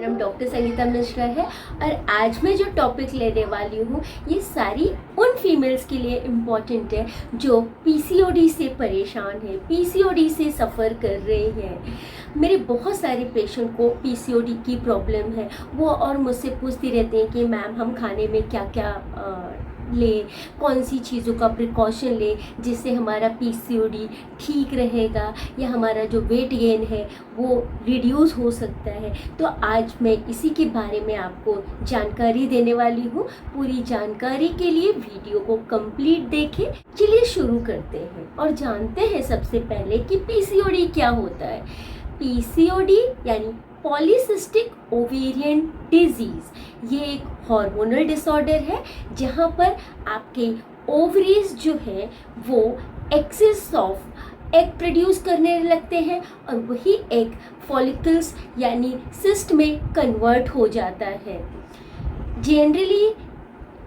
नाम डॉक्टर संगीता मिश्रा है और आज मैं जो टॉपिक लेने वाली हूँ ये सारी उन फीमेल्स के लिए इम्पॉर्टेंट है जो पीसीओडी से परेशान है, पीसीओडी से सफ़र कर रहे हैं। मेरे बहुत सारे पेशेंट को पीसीओडी की प्रॉब्लम है, वो और मुझसे पूछती रहते हैं कि मैम हम खाने में क्या क्या ले, कौन सी चीज़ों का प्रिकॉशन ले जिससे हमारा पीसीओडी ठीक रहेगा या हमारा जो वेट गेन है वो रिड्यूस हो सकता है। तो आज मैं इसी के बारे में आपको जानकारी देने वाली हूँ। पूरी जानकारी के लिए वीडियो को कंप्लीट देखें। चलिए शुरू करते हैं और जानते हैं सबसे पहले कि पीसीओडी क्या होता है। पीसीओडी यानी पॉलीसिस्टिक ओवेरियन डिजीज़, ये एक हार्मोनल डिसऑर्डर है जहाँ पर आपके ओवरीज जो है वो एक्सेस ऑफ एग प्रोड्यूस करने लगते हैं और वही एग फॉलिकल्स यानी सिस्ट में कन्वर्ट हो जाता है। जनरली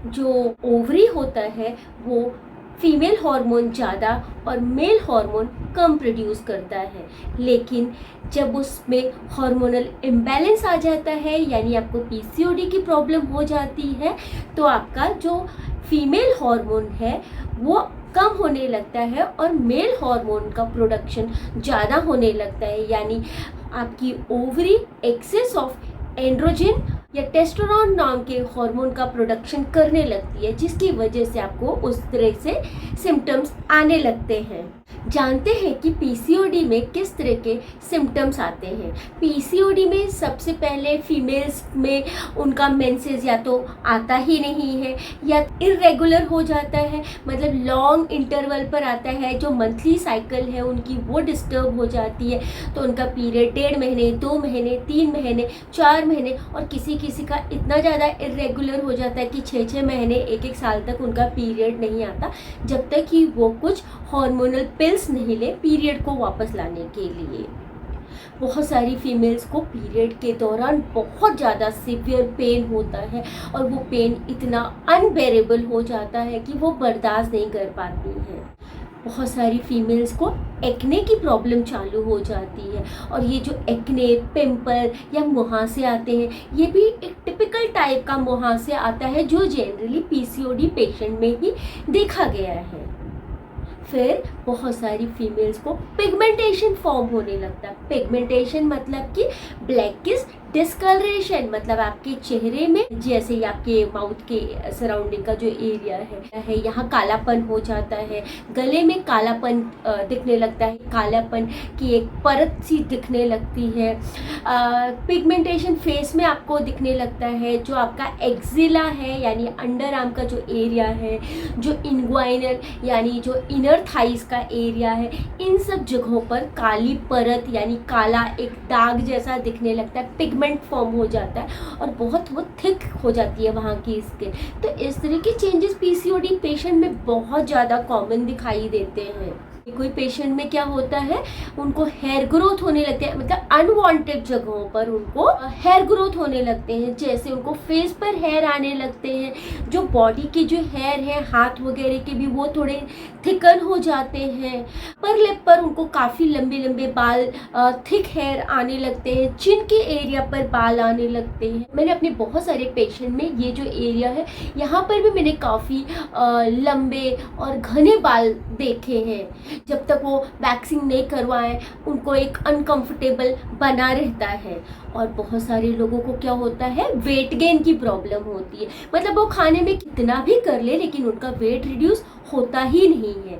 जो ओवरी होता है वो फीमेल हार्मोन ज़्यादा और मेल हार्मोन कम प्रोड्यूस करता है, लेकिन जब उसमें हार्मोनल इम्बैलेंस आ जाता है यानी आपको पीसीओडी की प्रॉब्लम हो जाती है तो आपका जो फीमेल हार्मोन है वो कम होने लगता है और मेल हार्मोन का प्रोडक्शन ज़्यादा होने लगता है, यानी आपकी ओवरी एक्सेस ऑफ एंड्रोजन या टेस्टोस्टेरोन नाम के हार्मोन का प्रोडक्शन करने लगती है, जिसकी वजह से आपको उस तरह से सिम्टम्स आने लगते हैं। जानते हैं कि पीसीओडी में किस तरह के सिम्टम्स आते हैं। पीसीओडी में सबसे पहले फीमेल्स में उनका मेंसेस या तो आता ही नहीं है या इरेगुलर हो जाता है, मतलब लॉन्ग इंटरवल पर आता है। जो मंथली साइकिल है उनकी वो डिस्टर्ब हो जाती है, तो उनका पीरियड 1.5 महीने, 2 महीने, 3 महीने, 4 महीने और किसी का इतना ज़्यादा इरेगुलर हो जाता है कि 6-6 महीने, 1-1 साल तक उनका पीरियड नहीं आता, जब तक कि वो कुछ हार्मोनल पिल्स नहीं ले पीरियड को वापस लाने के लिए। बहुत सारी फीमेल्स को पीरियड के दौरान बहुत ज़्यादा सीवियर पेन होता है और वो पेन इतना अनबेरेबल हो जाता है कि वो बर्दाश्त नहीं कर पाती हैं। बहुत सारी फीमेल्स को एक्ने की प्रॉब्लम चालू हो जाती है और ये जो एक्ने, पिंपल या मुहासे आते हैं ये भी एक टिपिकल टाइप का मुहासे आता है जो जनरली पीसीओडी पेशेंट में ही देखा गया है। फिर बहुत सारी फीमेल्स को पिगमेंटेशन फॉर्म होने लगता है। पिगमेंटेशन मतलब कि ब्लैकिश डिस्कलरेशन, मतलब आपके चेहरे में जैसे आपके माउथ के सराउंडिंग का जो एरिया है यहाँ कालापन हो जाता है, गले में कालापन दिखने लगता है, कालापन की एक परत सी दिखने लगती है। पिगमेंटेशन फेस में आपको दिखने लगता है। जो आपका एक्जिला है यानी अंडर आर्म का जो एरिया है, जो इनग्वाइनल यानी जो इनर थाइस का एरिया है, इन सब जगहों पर काली परत यानी काला एक दाग जैसा दिखने लगता है, पिगमेंट फॉर्म हो जाता है और बहुत वो थिक हो जाती है वहाँ की स्किन। तो इस तरह के चेंजेस पीसीओडी पेशेंट में बहुत ज़्यादा कॉमन दिखाई देते हैं। कोई पेशेंट में क्या होता है, उनको हेयर ग्रोथ होने लगते हैं, मतलब अनवांटेड जगहों पर उनको हेयर ग्रोथ होने लगते हैं, जैसे उनको फेस पर हेयर आने लगते हैं। जो बॉडी के जो हेयर है हाथ वगैरह के भी वो थोड़े थिकन हो जाते हैं। पर लिप पर उनको काफ़ी लंबे लंबे बाल, थिक हेयर आने लगते हैं। चिन के एरिया पर बाल आने लगते हैं। मैंने अपने बहुत सारे पेशेंट में ये जो एरिया है यहाँ पर भी मैंने काफ़ी लंबे और घने बाल देखे हैं। जब तक वो वैक्सिंग नहीं करवाएं उनको एक अनकंफर्टेबल बना रहता है। और बहुत सारे लोगों को क्या होता है, वेट गेन की प्रॉब्लम होती है, मतलब वो खाने में कितना भी कर ले लेकिन उनका वेट रिड्यूस होता ही नहीं है।